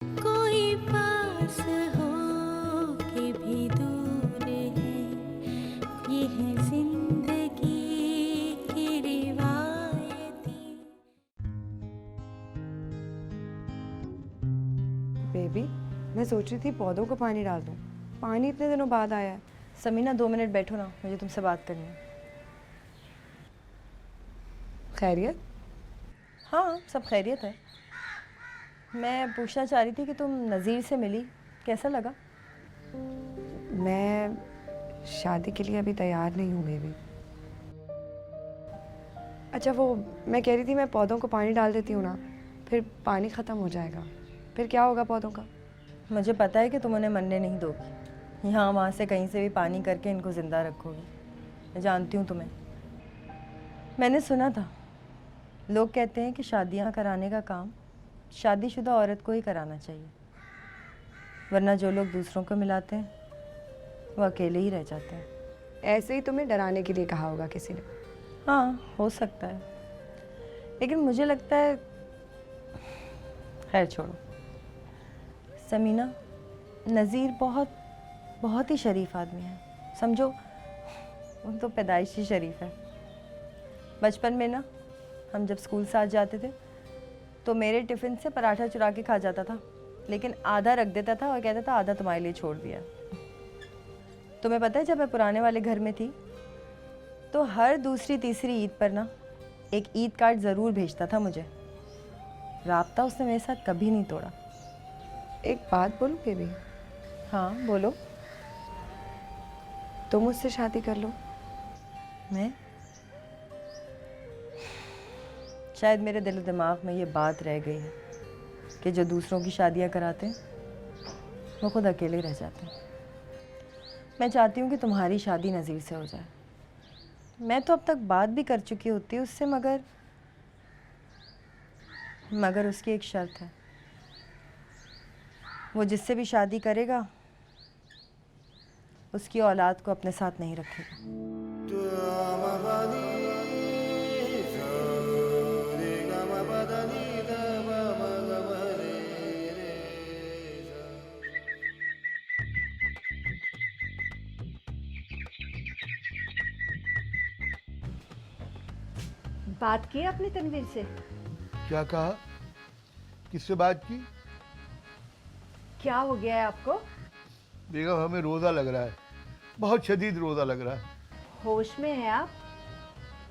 कोई पास हो के भी दूर है, ये है जिंदगी की रिवायतें। बेबी, मैं सोच रही थी पौधों को पानी डाल दूं। पानी इतने दिनों बाद आया है। समीना 2 मिनट बैठो ना, मुझे तुमसे बात करनी है। खैरियत? हाँ, सब खैरियत है। मैं पूछना चाह रही थी कि तुम नज़ीर से मिली, कैसा लगा? मैं शादी के लिए अभी तैयार नहीं हूँ बेबी। अच्छा वो मैं कह रही थी मैं पौधों को पानी डाल देती हूँ ना, फिर पानी ख़त्म हो जाएगा, फिर क्या होगा पौधों का? मुझे पता है कि तुम उन्हें मरने नहीं दोगी। यहाँ वहाँ से कहीं से भी पानी करके इनको ज़िंदा रखोगी। मैं जानती हूँ तुम्हें। मैंने सुना था, लोग कहते हैं कि शादियाँ कराने का काम शादीशुदा औरत को ही कराना चाहिए, वरना जो लोग दूसरों को मिलाते हैं वो अकेले ही रह जाते हैं। ऐसे ही तुम्हें डराने के लिए कहा होगा किसी ने। हाँ, हो सकता है, लेकिन मुझे लगता है, खैर छोड़ो। समीना, नज़ीर बहुत ही शरीफ आदमी है, समझो। वो तो पैदाइशी शरीफ है। बचपन में ना, हम जब स्कूल साथ जाते थे तो मेरे टिफ़िन से पराठा चुरा के खा जाता था, लेकिन आधा रख देता था और कहता था आधा तुम्हारे लिए छोड़ दिया। तुम्हें पता है, जब मैं पुराने वाले घर में थी तो हर दूसरी तीसरी ईद पर ना एक ईद कार्ड ज़रूर भेजता था मुझे। राब्ता उसने मेरे साथ कभी नहीं तोड़ा। एक बात बोलूं बेबी? हाँ बोलो। तुम मुझसे शादी कर लो। मैं शायद मेरे दिल दिमाग में ये बात रह गई है कि जो दूसरों की शादियाँ कराते हैं वो खुद अकेले रह जाते हैं। मैं चाहती हूँ कि तुम्हारी शादी नज़ीर से हो जाए। मैं तो अब तक बात भी कर चुकी होती है उससे, मगर उसकी एक शर्त है। वो जिससे भी शादी करेगा उसकी औलाद को अपने साथ नहीं रखेगा। बात की आपने तनवीर से? क्या कहा? किससे बात की? क्या हो गया है आपको? बेगम, हमें रोज़ा लग रहा है, बहुत शदीद रोज़ा लग रहा है। होश में है आप?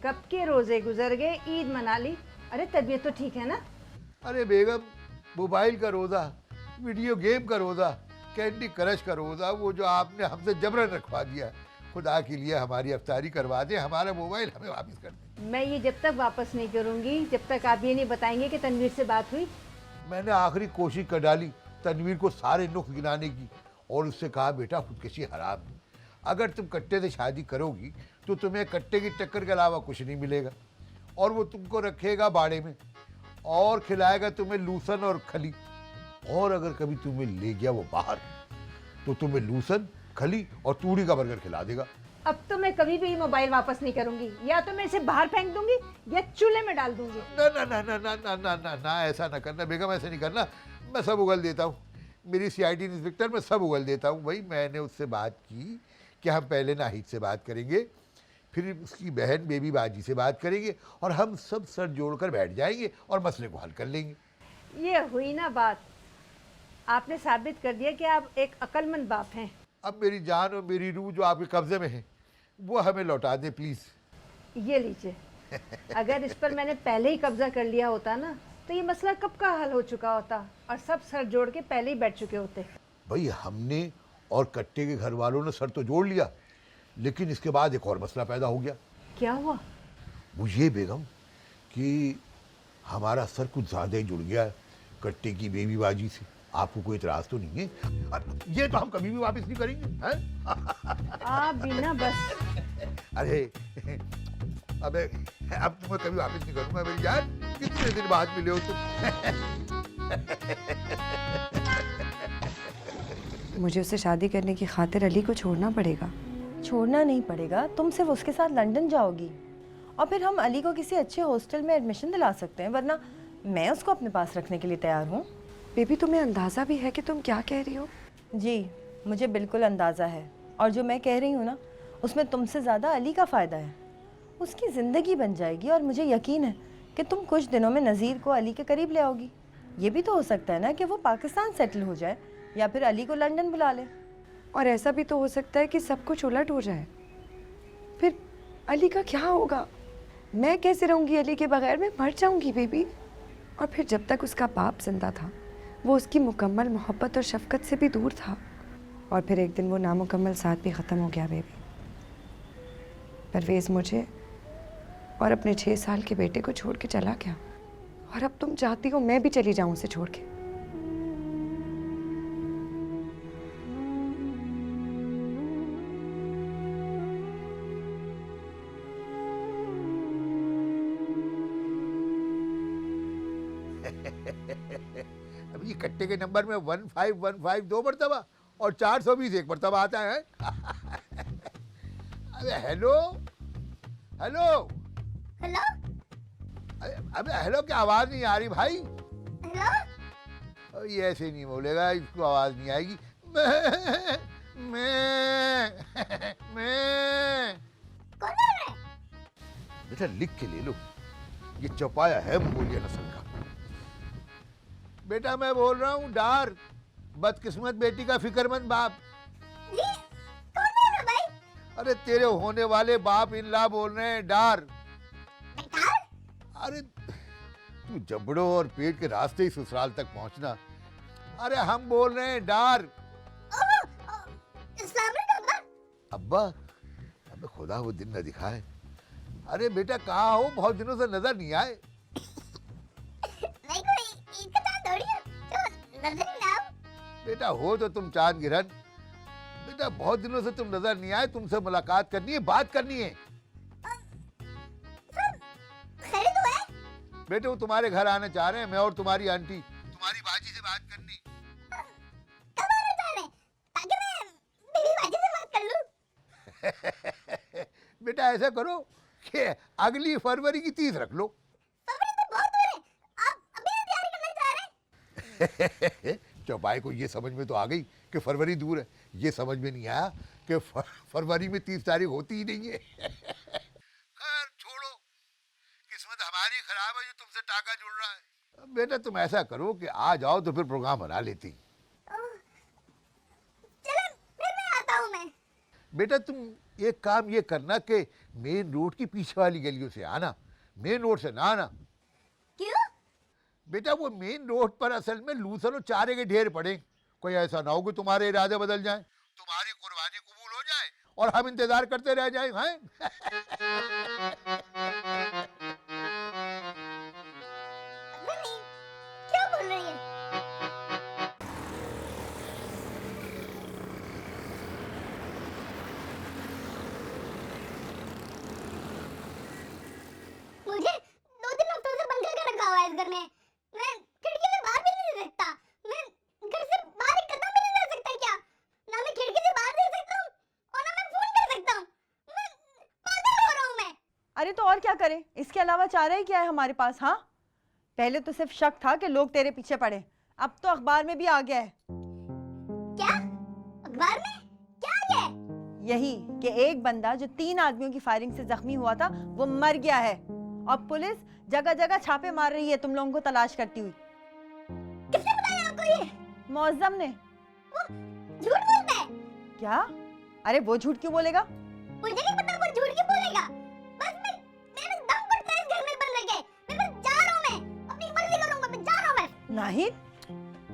कब के रोजे गुजर गए, ईद मना ली। अरे तबीयत तो ठीक है ना? अरे बेगम, मोबाइल का रोज़ा, वीडियो गेम का रोज़ा, कैंडी क्रश का रोज़ा, वो जो आपने हमसे जबरन रखवा दिया। खुदा के लिए हमारी अफ्तारी करवा दें, हमारा मोबाइल हमें वापस कर दें। मैं ये जब तक वापस नहीं करूंगी जब तक आप ये नहीं बताएंगे कि तनवीर से बात हुई। मैंने आखिरी कोशिश कर डाली तनवीर को सारे नुक्स गिनाने की, और उससे कहा बेटा खुदकशी हराम है। अगर तुम कट्टे से शादी करोगी तो तुम्हें कट्टे की टक्कर के अलावा कुछ नहीं मिलेगा, और वो तुमको रखेगा बाड़े में और खिलाएगा तुम्हें लूसन और खली, और अगर कभी तुम्हें ले गया वो बाहर तो तुम्हें लूसन, खली और तूड़ी का बर्गर खिला देगा। अब तो मैं कभी भी मोबाइल वापस नहीं करूंगी, या तो मैं इसे बाहर फेंक दूंगी या चूल्हे में डाल दूंगी। ना ना ना ना ना ना ना ना ना, ऐसा ना करना बेगम, ऐसे नहीं करना। मैं सब उगल देता हूँ, मेरी सीआईडी इंस्पेक्टर, मैं सब उगल देता हूँ। भाई मैंने उससे बात की कि हम पहले नाहिद से बात करेंगे, फिर उसकी बहन बेबी बाजी से बात करेंगे, और हम सब सर जोड़कर बैठ जाएंगे और मसले को हल कर लेंगे। ये हुई ना बात। आपने साबित कर दिया कि आप एक अक्लमंद बाप हैं। अब मेरी जान और मेरी रूह जो आपके कब्जे में है वो हमें लौटा दे प्लीज़। ये लीजिए। अगर इस पर मैंने पहले ही कब्जा कर लिया होता ना तो ये मसला कब का हल हो चुका होता और सब सर जोड़ के पहले ही बैठ चुके होते। भाई हमने और कट्टे के घर वालों ने सर तो जोड़ लिया, लेकिन इसके बाद एक और मसला पैदा हो गया। क्या हुआ? वो ये बेगम कि हमारा सर कुछ ज़्यादा ही जुड़ गया है कट्टे की बेबी बाजी से। आपको कोई इतराज़ तो नहीं है? ये तो हम कभी भी वापस नहीं करेंगे, हैं? आप भी ना बस। अरे अबे, अब तुम्हें कभी वापस नहीं करूंगा मेरी जान। कितने दिन बाद मिले हो तुम। मुझे उससे शादी करने की खातिर अली को छोड़ना पड़ेगा। छोड़ना नहीं पड़ेगा, तुम सिर्फ उसके साथ लंदन जाओगी और फिर हम अली को किसी अच्छे हॉस्टल में एडमिशन दिला सकते हैं, वरना मैं उसको अपने पास रखने के लिए तैयार हूँ। बेबी तुम्हें अंदाज़ा भी है कि तुम क्या कह रही हो? जी, मुझे बिल्कुल अंदाज़ा है, और जो मैं कह रही हूँ ना, उसमें तुमसे ज़्यादा अली का फ़ायदा है। उसकी ज़िंदगी बन जाएगी, और मुझे यकीन है कि तुम कुछ दिनों में नज़ीर को अली के करीब ले आओगी। ये भी तो हो सकता है ना कि वो पाकिस्तान सेटल हो जाए, या फिर अली को लंदन बुला ले। और ऐसा भी तो हो सकता है कि सब कुछ उलट हो जाए। फिर अली का क्या होगा? मैं कैसे रहूँगी अली के बगैर? मैं मर जाऊँगी बेबी। और फिर जब तक उसका बाप जिंदा था, वो उसकी मुकम्मल मोहब्बत और शफ़क़त से भी दूर था। और फिर एक दिन वो नामुकम्मल साथ भी ख़त्म हो गया बेबी। परवेज़ मुझे और अपने 6 साल के बेटे को छोड़ के चला गया। और अब तुम चाहती हो मैं भी चली जाऊँ उसे छोड़ के? अब ये कट्टे के नंबर में 1515 2 मरतबा और 420 एक मरतबा आता है। अबे हेलो हेलो हेलो अबे हेलो क्या आवाज नहीं आ रही भाई? हेलो ये ऐसे नहीं बोलेगा, इसको आवाज नहीं आएगी। मैं कौन बोल रहा है? बेटा लिख के ले लो, ये चौपाया है मंगोलिया नस्ल का। बेटा मैं बोल रहा हूँ डार, बदकिस्मत बेटी का फिक्रमंद बाप। जी कौन बोल रहा है भाई? अरे तेरे होने वाले बाप इनला बोल रहे हैं डार। बेकार? अरे तू जबड़ों और पेट के रास्ते ही ससुराल तक पहुंचना। अरे हम बोल रहे हैं डार। अस्सलाम वालेकुम अब्बा। अब्बा? अबे खुदा वो दिन न दिखाए। अरे बेटा कहाँ हो, बहुत दिनों से नजर नहीं आए। नहीं कोई ईद का चांद थोड़ी है तो नजर ही ना आओ। बेटा हो तो तुम चांद गिरन। बेटा बहुत दिनों से तुम नजर नहीं आए, तुमसे मुलाकात करनी है, बात करनी है। खैर तो है? बेटे वो तुम्हारे घर आने चाह रहे हैं, मैं और तुम्हारी आंटी, तुम्हारी बाजी से बात करनी। कब आना चाह रहे हैं ताकि मैं मेरी बाजी से बात कर लूं? बेटा ऐसा करो कि अगली फरवरी की 30 रख लो। फरवरी तो बहुत दूर है, आप अभी से तैयारी करना चाह रहे हैं? चौपाई को ये समझ में तो आ गई कि फरवरी दूर है, ये समझ में नहीं आया कि फरवरी में 30 तारीख होती ही नहीं है। खैर छोड़ो, किस्मत हमारी खराब है जो तुमसे टाका जुड़ रहा है। बेटा तुम ऐसा करो कि आ जाओ तो फिर प्रोग्राम बना लेती। चलो फिर मैं आता हूँ मैं। बेटा तुम एक काम ये करना कि मेन रोड की पीछे वाली गलियों से आना, मेन रोड से ना आना। क्यों? बेटा वो मेन रोड पर असल में लूसर और चारे के ढेर पड़े। कोई ऐसा ना हो कि तुम्हारे इरादे बदल जाएं, तुम्हारी कुर्बानी कबूल हो जाए और हम इंतजार करते रह जाएं। हैं? नहीं क्या बोल रही है? मुझे 2-3 हफ्तों से बंद करके रखा हुआ है इस घर में। मैं खिड़की से बाहर भी नहीं देख सकता। मैं घर से बाहर एक कदम भी नहीं रह सकता क्या? ना मैं खिड़की से बाहर देख सकता हूँ और ना मैं फोन कर सकता हूँ। मैं पागल हो रहा हूँ मैं। अरे तो और क्या करें, इसके अलावा चारा ही क्या है हमारे पास? हाँ, पहले तो सिर्फ शक था कि लोग तेरे पीछे पड़े, अब तो अखबार में भी आ गया है। क्या? अखबार में? क्या आ गया है? यही कि एक बंदा जो 3 आदमियों की फायरिंग से जख्मी हुआ था वो मर गया है, और पुलिस जगह जगह छापे मार रही है तुम लोगों को तलाश करती हुई। किसने बताया आपको ये? मौज़म ने। वो झूठ बोलता है। क्या? अरे वो झूठ क्यों बोलेगा? मुझे नहीं पता वो झूठ क्यों बोलेगा। बस मैं मेरा दम घुटता है इस घर में बंद रह के। मैं बस जा रहा हूँ, मैं अपनी मर्जी करूंगा, मैं जा रहा हूँ मैं। नाहिद,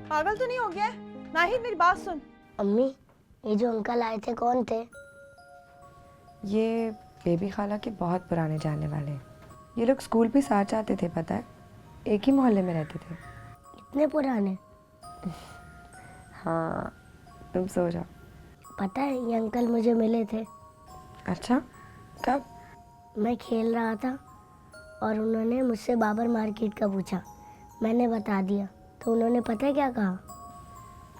पागल तो नहीं हो गया है? नाहिद मेरी बात सुन। अम्मी ये जो अंकल आए थे कौन थे? ये बेबी खाला के बहुत पुराने जानने वाले हैं। ये लोग स्कूल भी साथ जाते थे, पता है, एक ही मोहल्ले में रहते थे। इतने पुराने? हाँ तुम सो जाओ। पता है ये अंकल मुझे मिले थे। अच्छा कब? मैं खेल रहा था और उन्होंने मुझसे बाबर मार्केट का पूछा। मैंने बता दिया तो उन्होंने पता है क्या कहा?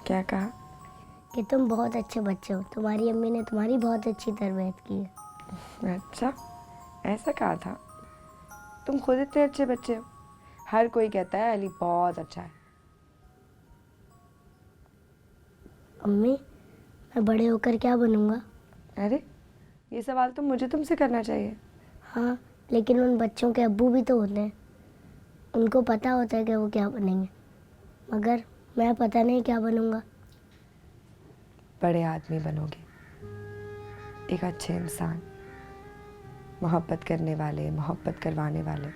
क्या कहा? कि तुम बहुत अच्छे बच्चे हो, तुम्हारी अम्मी ने तुम्हारी बहुत अच्छी तरबियत की है। अच्छा ऐसा कहा था? तुम खुद इतने अच्छे बच्चे हो। हर कोई कहता है अली बहुत अच्छा है। अम्मी, मैं बड़े होकर क्या बनूंगा? अरे ये सवाल तो मुझे तुमसे करना चाहिए। हाँ, लेकिन उन बच्चों के अब्बू भी तो होते हैं, उनको पता होता है कि वो क्या बनेंगे, मगर मैं पता नहीं क्या बनूंगा। बड़े आदमी बनोगे, एक अच्छे इंसान, मोहब्बत करने वाले, मोहब्बत करवाने वाले,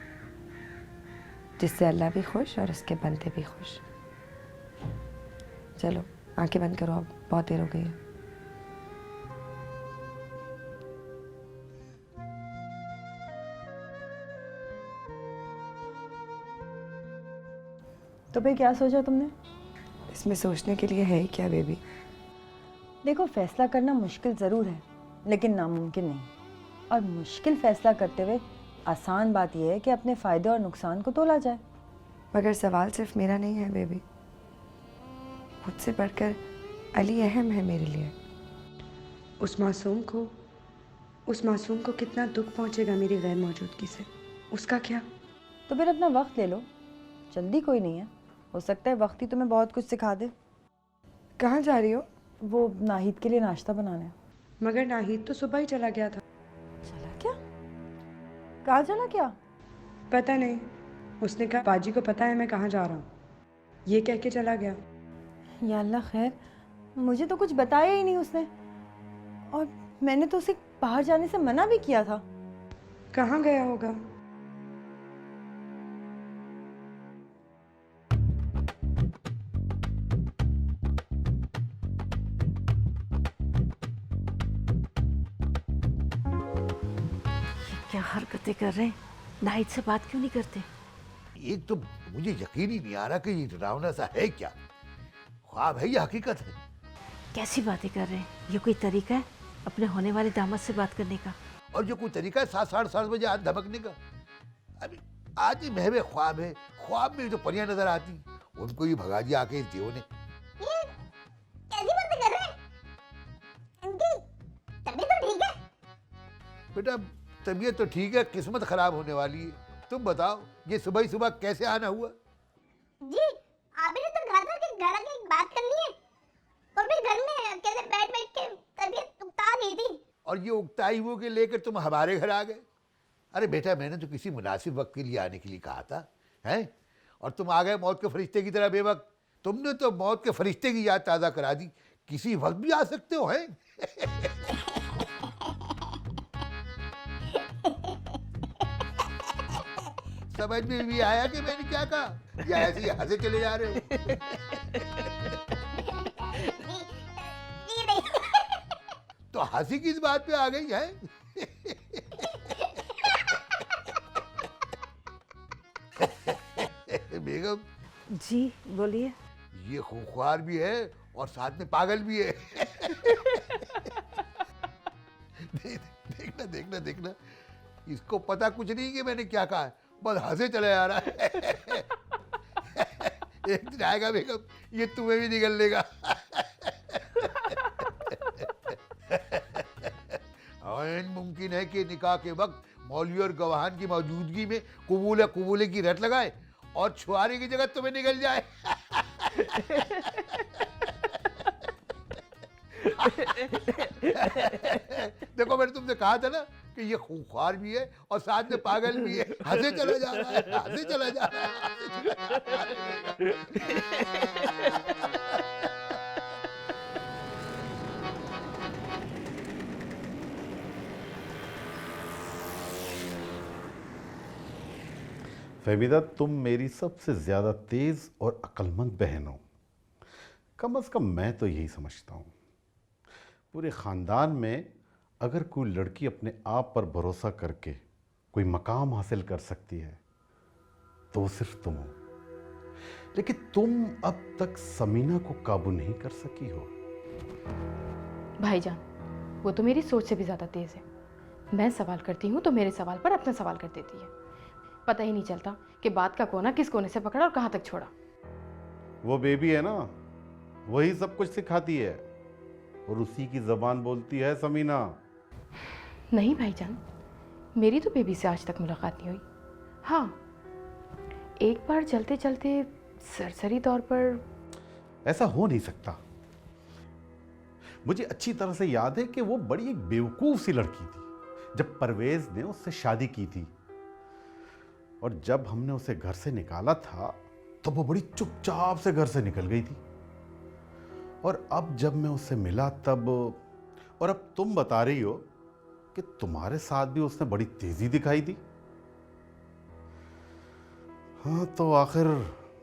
जिससे अल्लाह भी खुश और उसके बंदे भी खुश। चलो आंखें बंद करो, अब बहुत देर हो गई है। तो भाई क्या सोचा तुमने? इसमें सोचने के लिए है ही क्या बेबी? देखो, फैसला करना मुश्किल ज़रूर है लेकिन नामुमकिन नहीं। और मुश्किल फैसला करते हुए आसान बात यह है कि अपने फ़ायदे और नुकसान को तोला जाए। मगर सवाल सिर्फ मेरा नहीं है बेबी, मुझसे बढ़कर अली अहम है मेरे लिए। उस मासूम को कितना दुख पहुंचेगा मेरी गैर मौजूदगी से, उसका क्या? तो फिर अपना वक्त ले लो, जल्दी कोई नहीं है, हो सकता है वक्त ही तुम्हें बहुत कुछ सिखा दे। कहाँ जा रही हो? वो नाहिद के लिए नाश्ता बनाने। मगर नाहिद तो सुबह ही चला गया था। चला क्या? कहाँ चला क्या? पता नहीं, उसने कहा बाजी को पता है मैं कहाँ जा रहा हूँ, ये कह के चला गया। या अल्लाह खैर, मुझे तो कुछ बताया ही नहीं उसने, और मैंने तो उसे बाहर जाने से मना भी किया था। कहाँ गया होगा? क्या हरकतें कर रहे हैं? नाहिद से बात क्यों नहीं करते? एक तो मुझे यकीन ही नहीं आ रहा कि ये डरावना सा है क्या, ख्वाब है या हकीकत है। कैसी बातें कर रहे हैं? ये कोई तरीका है अपने होने वाले दामाद से बात करने का? और जो कोई तरीका है 7-7:30 बजे आज धमकने का? अभी आज ही महवे ख्वाब है, ख्वाब में तो परियां नजर आती, उनको ही भगा दिया आके इस देव ने। ये कैसी बातें कर रहे हैं? इनकी तबीयत तो ठीक है? बेटा तबीयत तो ठीक है, किस्मत खराब होने वाली है। तुम बताओ ये सुबह ही सुबह कैसे आना हुआ? जी, आपने तो कहा था कि घर आके एक बात करनी है, और फिर घर में अकेले बैठ बैठ के तबीयत उकता गई थी। और ये उकताई हुए के लेकर तुम हमारे घर आ गए? अरे बेटा मैंने तो किसी मुनासिब वक्त के लिए आने के लिए कहा था, हैं? और तुम आ गए मौत के फरिश्ते की तरह बेवक्त। तुमने तो मौत के फरिश्ते की याद ताज़ा करा दी, किसी वक्त भी आ सकते हो, हैं? समझ में भी आया कि मैंने क्या कहा, या ऐसे ही हंसे चले जा रहे हो? जी नहीं। तो हंसी किस बात पे आ गई है? बेगम जी बोलिए। ये खूंखार भी है और साथ में पागल भी है। देखना देखना देखना, इसको पता कुछ नहीं कि मैंने क्या कहा है, बस हंसे चले आ रहा है। एक दिन आएगा बेगम, ये तुम्हें भी निगल लेगा। और मुमकिन है कि निकाह के वक्त मौलवी और गवाहान की मौजूदगी में कबूले की रट लगाए और छुआरे की जगह तुम्हें निकल जाए। देखो मैंने तुमसे कहा था ना कि ये खूंखार भी है और साथ में पागल भी है। हंसे चला जा रहा है, हंसे चला जा रहा है। फहमीदा, तुम मेरी सबसे ज़्यादा तेज़ और अक्लमंद बहन हो, कम से कम मैं तो यही समझता हूँ। पूरे ख़ानदान में अगर कोई लड़की अपने आप पर भरोसा करके कोई मकाम हासिल कर सकती है तो वो सिर्फ तुम हो। लेकिन तुम अब तक समीना को काबू नहीं कर सकी हो। भाईजान, वो तो मेरी सोच से भी ज़्यादा तेज़ है। मैं सवाल करती हूँ तो मेरे सवाल पर अपना सवाल कर देती है। पता ही नहीं चलता कि बात का कोना किस कोने से पकड़ा और कहाँ तक छोड़ा। वो बेबी है ना, वही सब कुछ सिखाती है और उसी की ज़बान बोलती है समीना। नहीं भाईजान, मेरी तो बेबी से आज तक मुलाकात नहीं हुई। हाँ, एक बार चलते चलते सरसरी तौर पर। ऐसा हो नहीं सकता। मुझे अच्छी तरह से याद है कि वो बड़ी एक बेवकूफ़ सी लड़की थी जब परवेज ने उससे शादी की थी, और जब हमने उसे घर से निकाला था तो वो बड़ी चुपचाप से घर से निकल गई थी। और अब जब मैं उससे मिला तब, और अब तुम बता रही हो कि तुम्हारे साथ भी उसने बड़ी तेजी दिखाई दी। हाँ, तो आखिर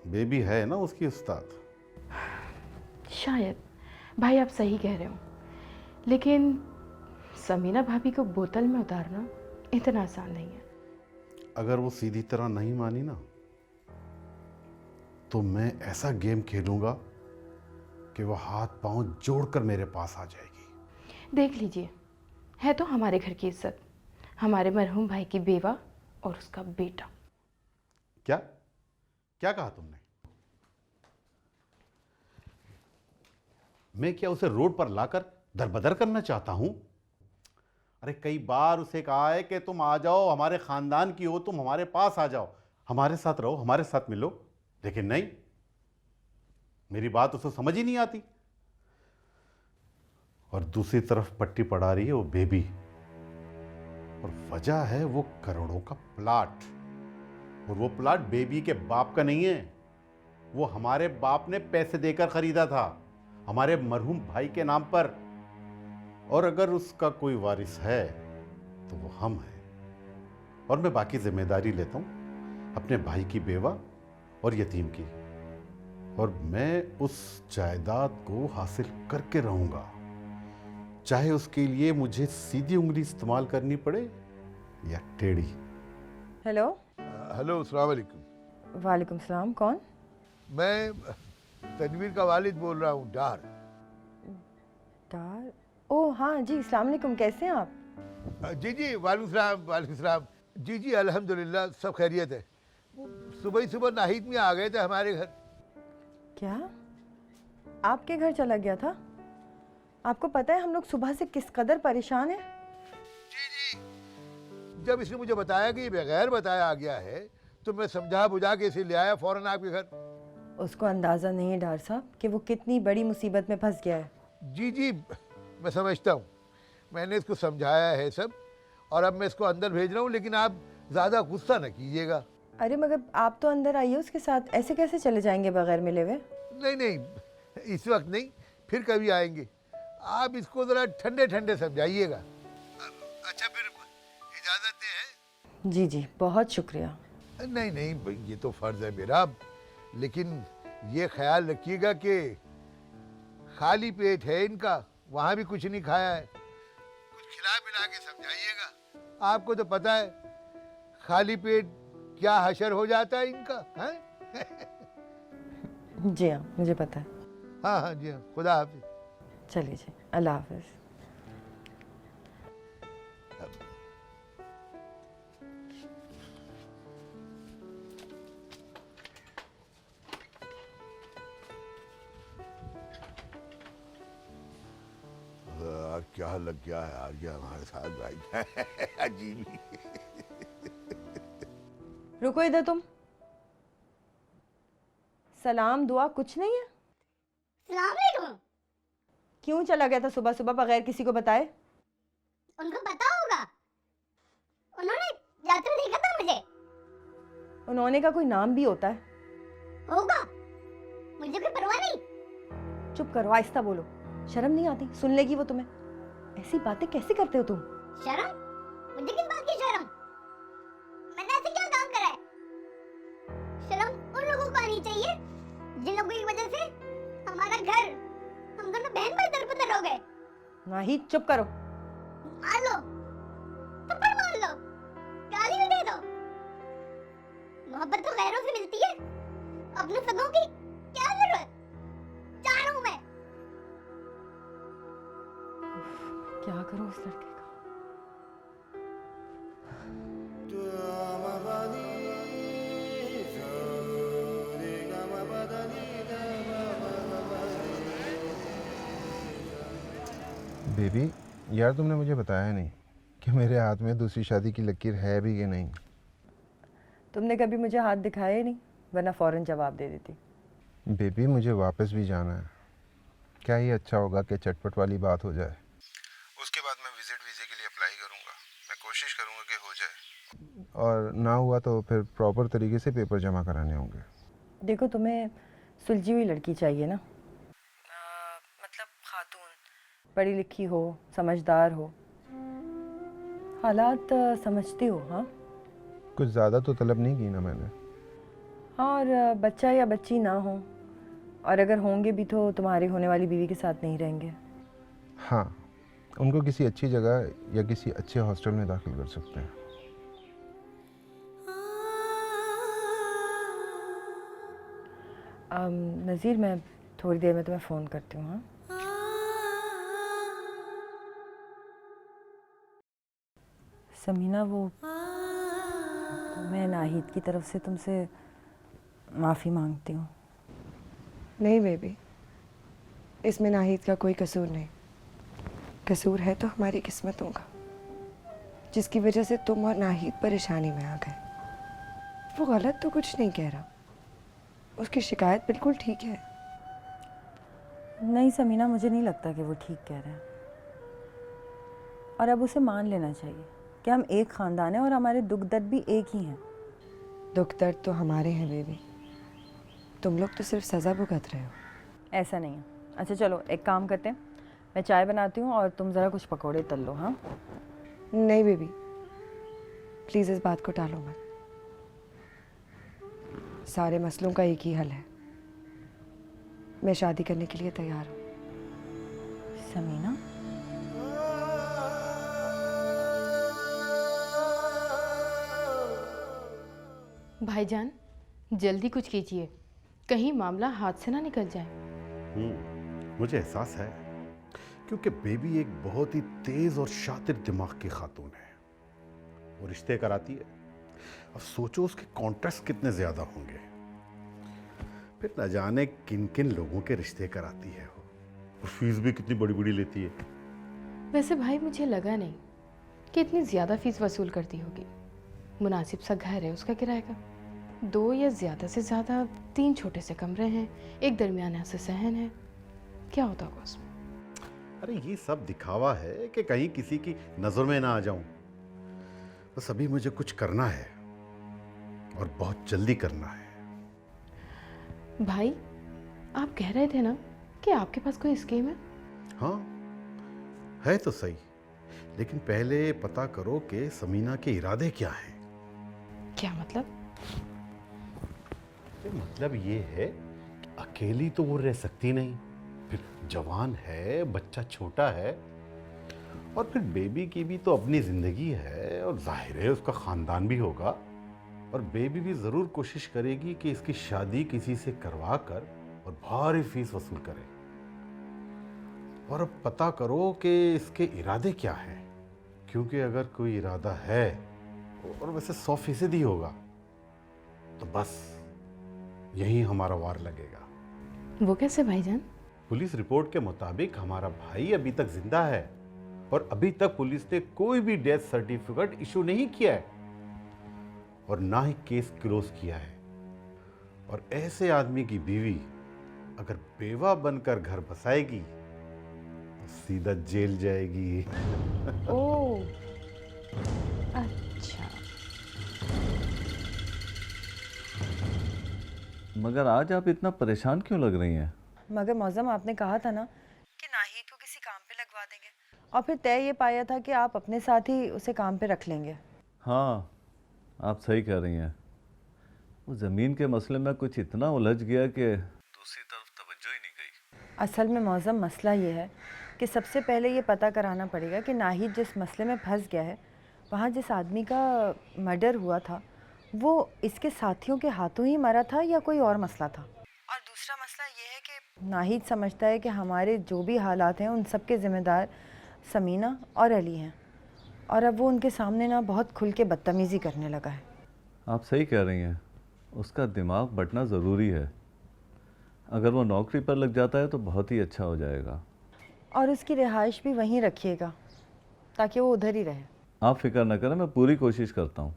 बेबी है ना उसकी उस्ताद। शायद भाई आप सही कह रहे हो, लेकिन समीना भाभी को बोतल में उतारना इतना आसान नहीं है। अगर वो सीधी तरह नहीं मानी ना तो मैं ऐसा गेम खेलूंगा कि वो हाथ पांव जोड़कर मेरे पास आ जाएगी। देख लीजिए, है तो हमारे घर की इज्जत, हमारे मरहूम भाई की बेवा और उसका बेटा। क्या क्या कहा तुमने? मैं क्या उसे रोड पर लाकर दरबदर करना चाहता हूं? अरे कई बार उसे कहा है कि तुम आ जाओ, हमारे खानदान की हो, तुम हमारे पास आ जाओ, हमारे साथ रहो, हमारे साथ मिलो, लेकिन नहीं, मेरी बात उसे समझ ही नहीं आती। और दूसरी तरफ पट्टी पड़ा रही है वो बेबी, और वजह है वो करोड़ों का प्लाट। और वो प्लाट बेबी के बाप का नहीं है, वो हमारे बाप ने पैसे देकर खरीदा था, हमारे मरहूम भाई के नाम पर। और अगर उसका कोई वारिस है तो वो हम हैं, और मैं बाकी जिम्मेदारी लेता हूं अपने भाई की बेवा और यतीम की, और मैं उस जायदाद को हासिल करके रहूंगा, चाहे उसके लिए मुझे सीधी उंगली इस्तेमाल करनी पड़े या टेढ़ी। हेलो। हेलो, अस्सलाम वालेकुम। वालेकुम सलाम। कौन? मैं तनवीर का वालिद बोल रहा हूँ, डार। डार? ओह हाँ जी, अस्सलाम वालेकुम, कैसे हैं आप? जी जी, वालेकुम सलाम, वालेकुम सलाम। जी जी, अल्हम्दुलिल्लाह सब खैरियत है। वो सुबह ही सुबह नाहिद में आ गए थे हमारे घर। क्या आपके घर चला गया था? आपको पता है हम लोग सुबह से किस कदर परेशान हैं? जी जी, जब इसने मुझे बताया कि ये बगैर बताया आ गया है तो मैं समझा बुझा के इसे ले आया फौरन आपके घर। उसको अंदाज़ा नहीं है डार साहब कि वो कितनी बड़ी मुसीबत में फंस गया है। जी जी, मैं समझता हूँ, मैंने इसको समझाया है सब, और अब मैं इसको अंदर भेज रहा हूँ, लेकिन आप ज़्यादा गुस्सा न कीजिएगा। अरे मगर आप तो अंदर आइए उसके साथ, ऐसे कैसे चले जाएंगे बगैर मिले हुए? नहीं नहीं, इस वक्त नहीं, फिर कभी आएंगे। आप इसको ज़रा ठंडे ठंडे समझाइएगा। अच्छा, फिर इजाज़त दें? जी जी, बहुत शुक्रिया। नहीं नहीं भाई, ये तो फ़र्ज़ है मेरा, लेकिन ये ख्याल रखिएगा कि खाली पेट है इनका, वहाँ भी कुछ नहीं खाया है, कुछ खिला पिला के समझाइएगा। आपको तो पता है खाली पेट क्या हशर हो जाता है इनका, हैं? जी हाँ, मुझे पता है। हाँ हाँ जी हाँ, खुदा हाफिज़। चलिए जी, अल्लाह हाफिज़। क्या लग गया है आ गया हमारे साथ भाई। अजीब ही। रुको इधर तुम। सलाम दुआ कुछ नहीं है? सलाम अलैकुम। क्यों चला गया था सुबह सुबह बगैर किसी को बताए? उनको पता होगा, उन्होंने जाते हुए देखा था मुझे। उन्होंने का कोई नाम भी होता है? होगा, मुझे कोई परवाह नहीं। चुप करो, आहिस्ता बोलो, शर्म नहीं आती? सुन लेगी वो तुम्हें। ऐसी बातें कैसे करते हो तुम? शर्म? मुझे किस बात की शर्म? मैंने ऐसे क्या काम करा है? शर्म उन लोगों को आनी चाहिए जिन लोगों की वजह से हमारा घर, हम दोनों बहन भाई दर-बदर हो गए। नहीं, चुप करो। मार लो, थप्पड़ मार लो, गाली भी दे दो। मोहब्बत तो गैरों से मिलती है, अपने सगों की क्या जरूरत? जा रहा हूं मैं। क्या करूं उस लड़के का? बेबी, यार तुमने मुझे बताया नहीं कि मेरे हाथ में दूसरी शादी की लकीर है भी कि नहीं। तुमने कभी मुझे हाथ दिखाया ही नहीं, वरना फौरन जवाब दे देती। बेबी, मुझे वापस भी जाना है। क्या ही अच्छा होगा कि चटपट वाली बात हो जाए। उसके बाद मैं विजिट वीज़े के लिए अप्लाई करूँगा। मैं कोशिश करूँगा कि हो जाए, और ना हुआ तो फिर प्रॉपर तरीके से पेपर जमा कराने होंगे। देखो, तुम्हें सुलझी हुई लड़की चाहिए ना, मतलब खातून, पढ़ी लिखी हो, समझदार हो, हालात समझती हो। हाँ, कुछ ज़्यादा तो तलब नहीं की ना मैंने। हाँ, और बच्चा या बच्ची ना हो, और अगर होंगे भी तो तुम्हारी होने वाली बीवी के साथ नहीं रहेंगे। हाँ, उनको किसी अच्छी जगह या किसी अच्छे हॉस्टल में दाखिल कर सकते हैं। नज़ीर, मैं थोड़ी देर में तुम्हें फ़ोन करती हूँ। हाँ, समीना, वो मैं नाहिद की तरफ से तुमसे माफ़ी मांगती हूँ। नहीं बेबी, इसमें नाहिद का कोई कसूर नहीं। कसूर है तो हमारी किस्मतों का, जिसकी वजह से तुम और नाहिद परेशानी में आ गए। वो गलत तो कुछ नहीं कह रहा, उसकी शिकायत बिल्कुल ठीक है। नहीं समीना, मुझे नहीं लगता कि वो ठीक कह रहे हैं, और अब उसे मान लेना चाहिए कि हम एक ख़ानदान हैं और हमारे दुख दर्द भी एक ही हैं। दुख दर्द तो हमारे हैं बेबी, तुम लोग तो सिर्फ सज़ा भुगत रहे हो। ऐसा नहीं है। अच्छा चलो, एक काम करते हैं, मैं चाय बनाती हूँ और तुम ज़रा कुछ पकौड़े तल लो। हाँ, नहीं बेबी, प्लीज़ इस बात को टालो मत। सारे मसलों का एक ही हल है। मैं शादी करने के लिए तैयार हूँ। समीना, भाईजान, जल्दी कुछ कीजिए, कहीं मामला हाथ से ना निकल जाए। मुझे एहसास है, क्योंकि बेबी एक बहुत ही तेज और शातिर दिमाग की खातून है। वो रिश्ते कराती है, अब सोचो उसके कॉन्ट्रैक्ट कितने ज्यादा होंगे। फिर न जाने किन किन लोगों के रिश्ते कराती है वो, और फीस भी कितनी बड़ी बड़ी लेती है। वैसे भाई, मुझे लगा नहीं कि इतनी ज़्यादा फीस वसूल करती होगी। मुनासिब सा घर है उसका किराए का, 2 या ज़्यादा से ज़्यादा 3 छोटे से कमरे हैं, एक दरमियाना से सहन है। क्या होता होगा उसमें? अरे ये सब दिखावा है कि कहीं किसी की नजर में ना आ जाऊं। बस अभी मुझे कुछ करना है, और बहुत जल्दी करना है। भाई, आप कह रहे थे ना कि आपके पास कोई स्कीम है? हाँ है तो सही, लेकिन पहले पता करो कि समीना के इरादे क्या हैं। क्या मतलब? मतलब ये है कि अकेली तो वो रह सकती नहीं, फिर जवान है, बच्चा छोटा है, और फिर बेबी की भी तो अपनी जिंदगी है, और जाहिर है उसका खानदान भी होगा, और बेबी भी जरूर कोशिश करेगी कि इसकी शादी किसी से करवा कर और भारी फीस वसूल करे। और अब पता करो कि इसके इरादे क्या हैं, क्योंकि अगर कोई इरादा है, और वैसे 100% ही होगा, तो बस यही हमारा वार लगेगा। वो कैसे भाईजान? पुलिस रिपोर्ट के मुताबिक हमारा भाई अभी तक जिंदा है, और अभी तक पुलिस ने कोई भी डेथ सर्टिफिकेट इशू नहीं किया है, और ना ही केस क्लोज किया है। और ऐसे आदमी की बीवी अगर बेवा बनकर घर बसाएगी तो सीधा जेल जाएगी। ओह, अच्छा। मगर आज आप इतना परेशान क्यों लग रही हैं? मगर मौज़म, आपने कहा था ना कि नाहिद को किसी काम पे लगवा देंगे, और फिर तय ये पाया था कि आप अपने साथ ही उसे काम पे रख लेंगे। हाँ, आप सही कह रही हैं। वो ज़मीन के मसले में कुछ इतना उलझ गया कि दूसरी तरफ तवज्जो ही नहीं गई। असल में मौज़म, मसला ये है कि सबसे पहले ये पता कराना पड़ेगा कि नाहिद जिस मसले में फंस गया है, वहाँ जिस आदमी का मर्डर हुआ था वो इसके साथियों के हाथों ही मरा था या कोई और मसला था। और दूसरा मसला ये है कि नाहिद समझता है कि हमारे जो भी हालात हैं उन सब के ज़िम्मेदार समीना और अली हैं, और अब वो उनके सामने ना बहुत खुल के बदतमीज़ी करने लगा है। आप सही कह रही हैं, उसका दिमाग बटना ज़रूरी है। अगर वो नौकरी पर लग जाता है तो बहुत ही अच्छा हो जाएगा। और उसकी रिहाइश भी वहीं रखिएगा ताकि वो उधर ही रहे। आप फिक्र न करें, मैं पूरी कोशिश करता हूँ।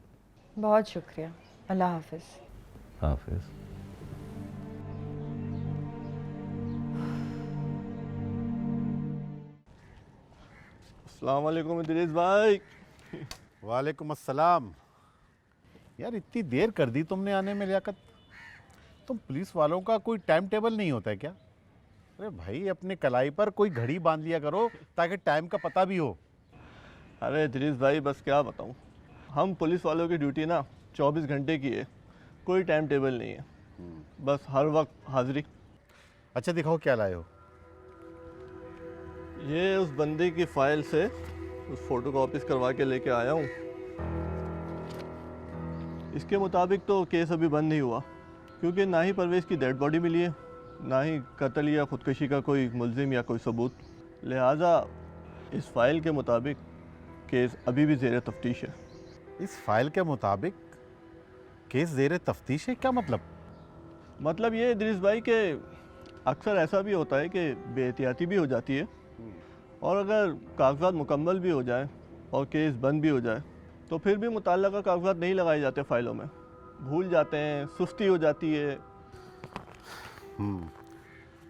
बहुत शुक्रिया। अल्लाह हाफिज़। हाफिज़। अस्सलाम वालेकुम इदरीस भाई। वालेकुम अस्सलाम। यार इतनी देर कर दी तुमने आने में लियाकत। तुम पुलिस वालों का कोई टाइम टेबल नहीं होता है क्या? अरे भाई अपने कलाई पर कोई घड़ी बांध लिया करो ताकि टाइम का पता भी हो। अरे इदरीस भाई बस क्या बताऊँ, हम पुलिस वालों की ड्यूटी ना 24 घंटे की है, कोई टाइम टेबल नहीं है, बस हर वक्त हाजिरी। अच्छा दिखाओ क्या लाए हो। ये उस बंदे की फाइल से उस फोटो कॉपीज करवा के लेके आया हूँ। इसके मुताबिक तो केस अभी बंद नहीं हुआ, क्योंकि ना ही परवेज़ की डेड बॉडी मिली है, ना ही कत्ल या ख़ुदकशी का कोई मुल्जिम या कोई सबूत। लिहाजा इस फाइल के मुताबिक केस अभी भी ज़ेर तफ्तीश है। इस फाइल के मुताबिक केस ज़ेर तफ्तीश है, क्या मतलब? मतलब ये इदरीस भाई के अक्सर ऐसा भी होता है कि बेहतियाती भी हो जाती है, और अगर कागजात मुकम्मल भी हो जाए और केस बंद भी हो जाए तो फिर भी मुतल्लिका कागजात नहीं लगाए जाते फाइलों में, भूल जाते हैं, सुस्ती हो जाती है।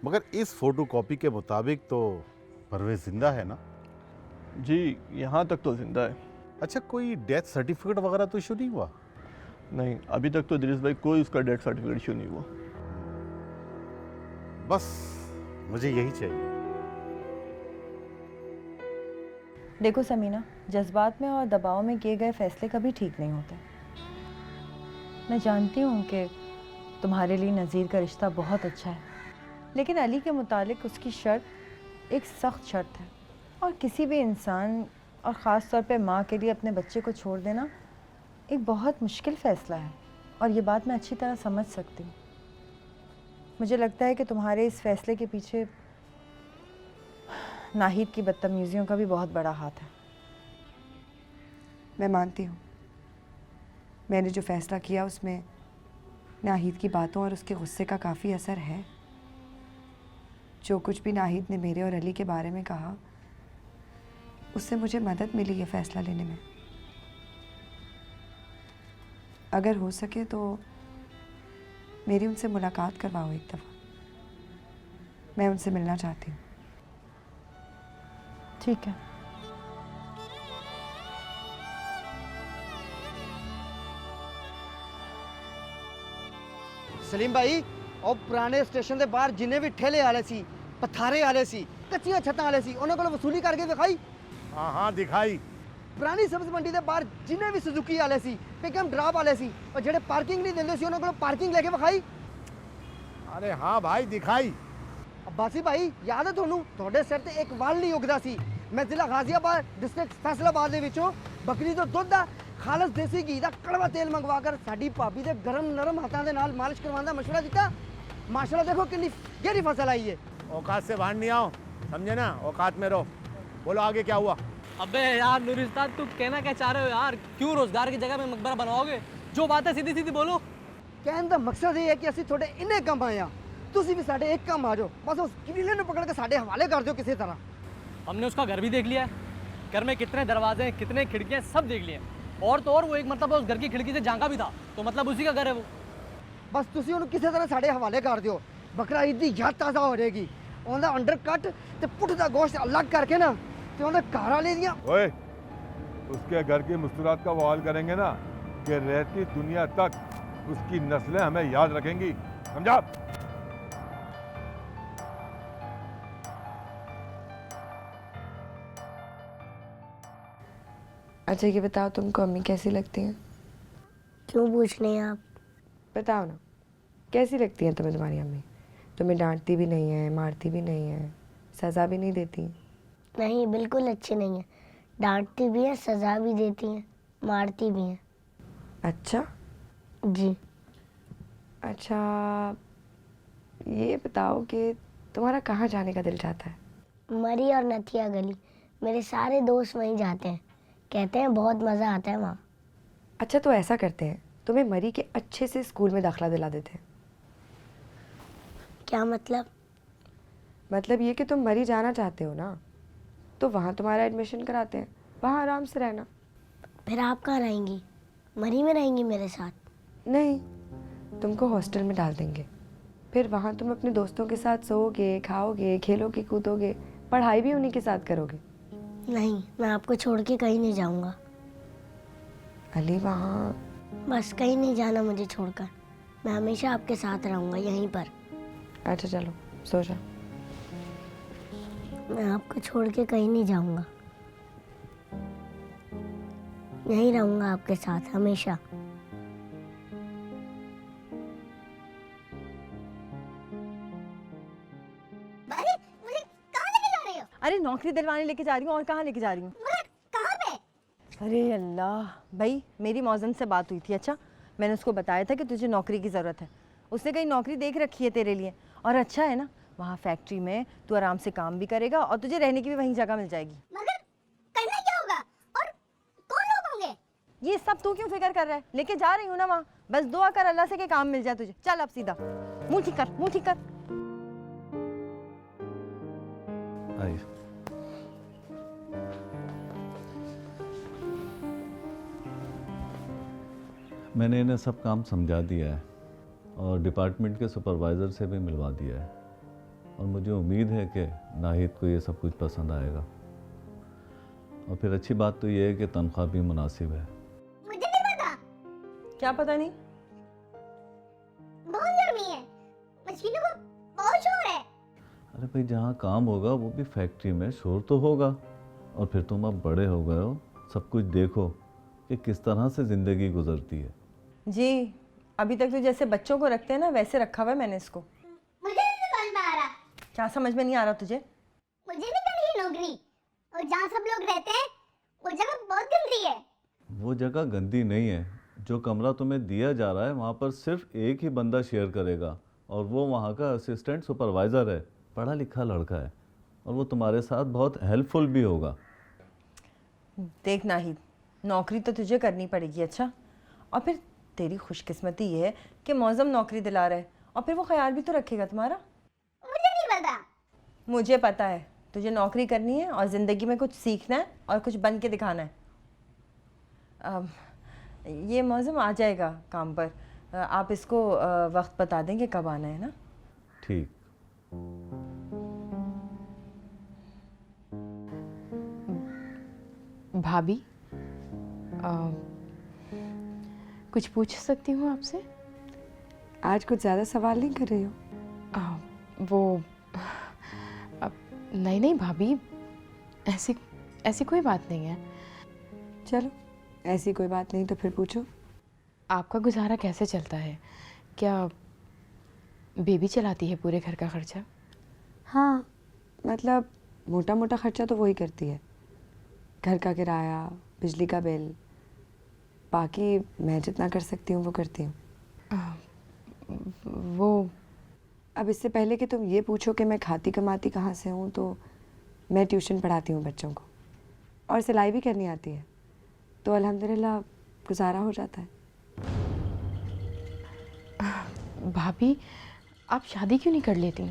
मगर इस फोटो कॉपी के मुताबिक तो परवेज़ ज़िंदा है ना? जी यहाँ तक तो ज़िंदा है। अच्छा कोई डेथ सर्टिफिकेट वगैरह तो इशू नहीं हुआ? नहीं, अभी तक तो इदरीस भाई कोई उसका डेथ सर्टिफिकेट इशू नहीं हुआ। बस मुझे यही चाहिए। देखो समीना, जज्बात में और दबाव में किए गए फैसले कभी ठीक नहीं होते। मैं जानती हूँ कि तुम्हारे लिए नज़ीर का रिश्ता बहुत अच्छा है, लेकिन अली के मुतालिक उसकी शर्त एक सख्त शर्त है, और किसी भी इंसान और ख़ास तौर पे माँ के लिए अपने बच्चे को छोड़ देना एक बहुत मुश्किल फ़ैसला है, और ये बात मैं अच्छी तरह समझ सकती हूँ। मुझे लगता है कि तुम्हारे इस फ़ैसले के पीछे नाहिद की बदतमीज़ियों का भी बहुत बड़ा हाथ है। मैं मानती हूँ मैंने जो फ़ैसला किया उसमें नाहिद की बातों और उसके गुस्से का काफ़ी असर है। जो कुछ भी नाहिद ने मेरे और अली के बारे में कहा उससे मुझे मदद मिली है फ़ैसला लेने में। अगर हो सके तो मेरी उनसे मुलाकात करवाओ एक दफ़ा, मैं उनसे मिलना चाहती हूँ। ठीक है। सलीम भाई, और पुराने स्टेशन के बाहर जिन्हें भी ठेले वाले सी, पथारे वाले सी, कच्चियां छत्तां वाले सी, उन्होंने को वसूली करके दिखाई। हाँ हाँ दिखाई। पुरानी सब्ज मंडी के बाहर जिन्हें भी सुजुकी वाले सी, पिकअप ड्रॉप वाले सी, और जेडे पार्किंग नहीं देंदे सी, उन्होंने को पार्किंग लेके विखाई। अरे हाँ भाई दिखाई। अब्बासी भाई याद है ਤੁਹਾਨੂੰ ਤੁਹਾਡੇ ਸਿਰ ਤੇ ਇੱਕ ਵਾਲ ਨਹੀਂ ਉਗਦਾ ਸੀ। ਮੈਂ ਜ਼ਿਲ੍ਹਾ ਗਾਜ਼ੀਆਬਾਦ ਡਿਸਟ੍ਰਿਕਟ ਫੈਸਲਾਬਾਦ ਦੇ ਵਿੱਚੋਂ ਬੱਕਰੀ ਤੋਂ ਦੁੱਧ ਦਾ ਖਾਲਸ ਦੇਸੀ ਘੀ ਦਾ ਕੜਵਾ ਤੇਲ ਮੰਗਵਾ ਕਰ ਸਾਡੀ ਭਾਬੀ ਦੇ ਗਰਮ ਨਰਮ ਹੱਥਾਂ ਦੇ ਨਾਲ ਮਾਲਿਸ਼ ਕਰਵਾਉਣ ਦਾ ਮਸ਼ਵਰਾ ਦਿੱਤਾ। माशाल्लाह देखो कितनी गहरी फसल आई है। औकात से बाहर नहीं आओ, समझे ना, औकात में रहो। बोलो आगे क्या हुआ? अबे यार नूरिस्तान, तू कहना क्या चाह रहे हो यार? क्यों रोजगार की जगह में मकबरा बनवाओगे? जो बात है सीधी सीधी बोलो। कहने का मकसद ये है कि ਅਸੀਂ ਤੁਹਾਡੇ ਇੰਨੇ ਕੰਮ ਆਏ ਆ, ਤੁਸੀਂ ਵੀ ਸਾਡੇ ਇੱਕ ਕੰਮ ਆ ਜਾਓ, बस उस किले ने पकड़ के साढ़े हवाले कर दो किसी तरह। हमने उसका घर भी देख लिया है, घर में कितने दरवाजे हैं, कितने खिड़कियाँ, सब देख लिए। और तो और वो एक मतलब उस घर की खिड़की से झांका भी था, तो मतलब उसी का घर है वो। बस ਤੁਸੀਂ ਉਹਨੂੰ ਕਿਸੇ ਤਰ੍ਹਾਂ ਸਾਡੇ ਹਵਾਲੇ ਕਰ ਦਿਓ। ਬਕਰਾ ਈਦ ਦੀ ਯਾਦ ਤਾਜ਼ਾ ਹੋ ਜਾਏਗੀ। ਉਹਦਾ ਅੰਡਰ ਕੱਟ ਤੇ ਪੁੱਠ ਦਾ ਗੋਸ਼ਤ ਅਲੱਗ ਕਰਕੇ ਨਾ ਤੇ ਉਹਦੇ ਘਰ ਵਾਲੇ ਦੀਆਂ ओए, उसके घर की मुस्कुराहट का बवाल करेंगे ना कि रहती दुनिया तक उसकी नस्लें हमें याद रखेंगी, समझा? अच्छा ये बताओ तुमको अम्मी कैसी लगती हैं? क्यों पूछ रहे हैं आप? बताओ ना, कैसी लगती हैं तुम्हें तुम्हारी अम्मी? तुम्हें डांटती भी नहीं है, मारती भी नहीं है, सज़ा भी नहीं देती? नहीं, बिल्कुल अच्छी नहीं है। डांटती भी है, सज़ा भी देती हैं, मारती भी हैं। अच्छा जी। अच्छा ये बताओ कि तुम्हारा कहाँ जाने का दिल चाहता है? मरी और नथिया गली, मेरे सारे दोस्त वहीं जाते हैं, कहते हैं बहुत मज़ा आता है वहाँ। अच्छा तो ऐसा करते हैं, तुम्हें मरी के अच्छे से स्कूल में दाखिला दिला देते हैं। क्या मतलब? मतलब ये कि तुम मरी जाना चाहते हो ना, तो वहाँ तुम्हारा एडमिशन कराते हैं, वहाँ आराम से रहना। फिर आप कहाँ रहेंगी? मरी में रहेंगी मेरे साथ? नहीं, तुमको हॉस्टल में डाल देंगे। फिर वहाँ तुम अपने दोस्तों के साथ सोओगे, खाओगे, खेलोगे, कूदोगे, पढ़ाई भी उन्हीं के साथ करोगे। नहीं, मैं आपको छोड़ के कहीं नहीं जाऊंगा। अली वहाँ बस कहीं नहीं जाना मुझे छोड़कर। मैं हमेशा आपके साथ रहूंगा यहीं पर। अच्छा चलो सो जा। मैं आपको छोड़ के कहीं नहीं जाऊंगा, यहीं रहूंगा आपके साथ हमेशा। अरे मुझे कहाँ लेके जा रही हो? अरे नौकरी दिलवाने लेके जा रही हूँ, और कहाँ लेके जा रही हूँ? कहाँ पे? अरे अल्लाह भाई, मेरी मौजन से बात हुई थी। अच्छा, मैंने उसको बताया था कि तुझे नौकरी की ज़रूरत है। उसने कहीं नौकरी देख रखी है तेरे लिए, और अच्छा है ना, वहाँ फैक्ट्री में तू आराम से काम भी करेगा और तुझे रहने की भी वहीं जगह मिल जाएगी। मगर करना क्या होगा और कौन लोग होंगे? ये सब तू क्यों फिक्र कर रहा है? लेके जा रही हूँ ना वहाँ, बस दुआ कर अल्लाह से कि काम मिल जाए तुझे। चल अब सीधा मुँह ठीक कर, मुँह ठीक कर। आई मैंने इन्हें सब काम समझा दिया है और डिपार्टमेंट के सुपरवाइज़र से भी मिलवा दिया है, और मुझे उम्मीद है कि नाहिद को ये सब कुछ पसंद आएगा। और फिर अच्छी बात तो ये है कि तनख्वाह भी मुनासिब है। मुझे नहीं पता। क्या पता नहीं? बहुत गर्मी है, मशीनों को बहुत शोर है। अरे भाई, जहाँ काम होगा वो भी फैक्ट्री में शोर तो होगा। और फिर तुम अब बड़े हो गए हो, सब कुछ देखो कि किस तरह से ज़िंदगी गुजरती है। जी, अभी तक तो जैसे बच्चों को रखते हैं ना, वैसे रखा हुआ है मैंने इसको। मुझे नहीं समझ में आ रहा। क्या समझ में नहीं आ रहा तुझे? मुझे नहीं करनी है नौकरी, और जहाँ सब लोग रहते हैं वो जगह बहुत गंदी है। वो जगह गंदी नहीं है। जो कमरा तुम्हें दिया जा रहा है वहाँ पर सिर्फ एक ही बंदा शेयर करेगा, और वो वहाँ का असिस्टेंट सुपरवाइज़र है। पढ़ा लिखा लड़का है, और वो तुम्हारे साथ बहुत हेल्पफुल भी होगा। देख नाहिद, नौकरी तो तुझे करनी पड़ेगी। अच्छा, और फिर तेरी खुशकिस्मती ये है कि मौज़म नौकरी दिला रहा है, और फिर वो ख्याल भी तो रखेगा तुम्हारा। मुझे नहीं पता। मुझे पता है, तुझे नौकरी करनी है और ज़िंदगी में कुछ सीखना है और कुछ बन के दिखाना है। ये मौज़म आ जाएगा काम पर। आप इसको वक्त बता देंगे कब आना है ना? ठीक। भाभी, कुछ पूछ सकती हूँ आपसे? आज कुछ ज़्यादा सवाल नहीं कर रही हो? वो नहीं भाभी, ऐसी कोई बात नहीं है। चलो, ऐसी कोई बात नहीं तो फिर पूछो। आपका गुजारा कैसे चलता है? क्या बेबी चलाती है पूरे घर का खर्चा? हाँ, मतलब मोटा मोटा खर्चा तो वही करती है। घर का किराया, बिजली का बिल, बाकी मैं जितना कर सकती हूँ वो करती हूँ। वो अब इससे पहले कि तुम ये पूछो कि मैं खाती कमाती कहाँ से हूँ, तो मैं ट्यूशन पढ़ाती हूँ बच्चों को, और सिलाई भी करनी आती है, तो अल्हम्दुलिल्लाह गुजारा हो जाता है। भाभी, आप शादी क्यों नहीं कर लेती?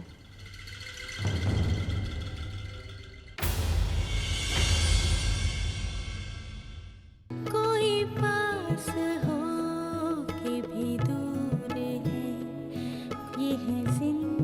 कोई पास हो के भी दूर है, ये है जिंदगी।